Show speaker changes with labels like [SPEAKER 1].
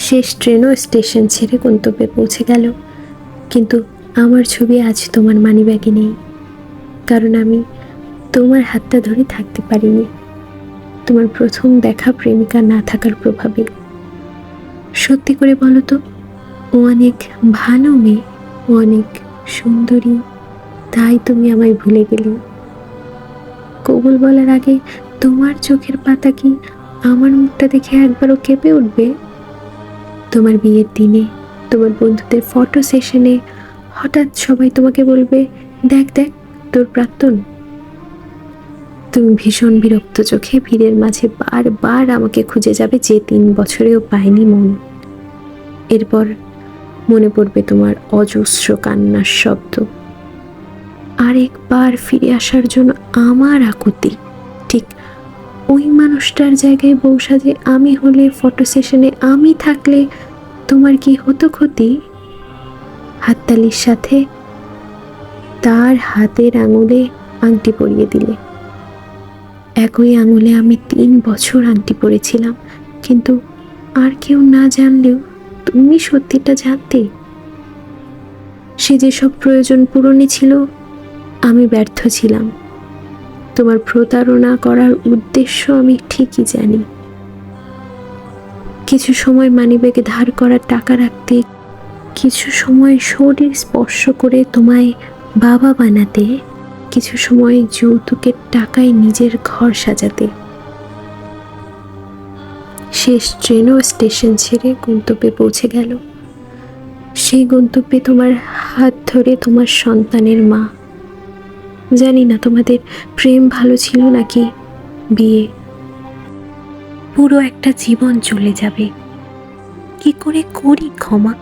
[SPEAKER 1] শেষ ট্রেনও স্টেশন ছেড়ে গন্তব্যে পৌঁছে গেল, কিন্তু আমার ছবি আজ তোমার মানিব্যাগে নেই, কারণ আমি তোমার হাতটা ধরে থাকতে পারিনি তোমার প্রথম দেখা প্রেমিকা না থাকার প্রভাবে। সত্যি করে বলো তো, ও অনেক ভালো মেয়ে, ও অনেক সুন্দরী, তাই তুমি আমায় ভুলে গেলে? কবুল বলার আগে তোমার চোখের পাতা কি আমার মুখটা দেখে একবারও কেঁপে উঠবে? তোমার বিয়ের দিনে, তোমার বন্ধুদের ফটো সেশনে হঠাৎ সবাই তোমাকে বলবে, দেখ দেখ তোর প্রাক্তন। তুমি ভীষণ বিরক্ত চোখে ভিড়ের মাঝে বারবার আমাকে খুঁজে যাবে, যে 3 বছরেও পায়নি মন। এরপর মনে পড়বে তোমার অজস্র কান্নার শব্দ, আরেকবার ফিরে আসার জন্য আমার আকুতি। ঠিক ওই মানুষটার জায়গায় বউ সাজে আমি হলে, ফটো সেশনে আমি থাকলে তোমার কি হতো ক্ষতি? হাততালির সাথে তার হাতের আঙুলে আংটি পরিয়ে দিলে। একই আঙুলে আমি 3 বছর আংটি পরেছিলাম, কিন্তু আর কেউ না জানলেও তুমি সত্যিটা জানতে। সে যেসব প্রয়োজন পূরণই ছিল, আমি ব্যর্থ ছিলাম। তোমার প্রতারণা করার উদ্দেশ্য আমি ঠিকই জানি। কিছু সময় মানিব্যাগে ধার করা টাকা রাখতে, কিছু সময় শরীর স্পর্শ করে তোমায় বাবা বানাতে, কিছু সময় যৌতুকের টাকায় নিজের ঘর সাজাতে। শেষ ট্রেনও স্টেশন ছেড়ে গন্তব্যে পৌঁছে গেল। সেই গন্তব্যে তোমার হাত ধরে তোমার সন্তানের মা। জানি না তোমাদের প্রেম ভালো ছিল নাকি বিয়ে। পুরো একটা জীবন চলে যাবে, কি করে করি ক্ষমা?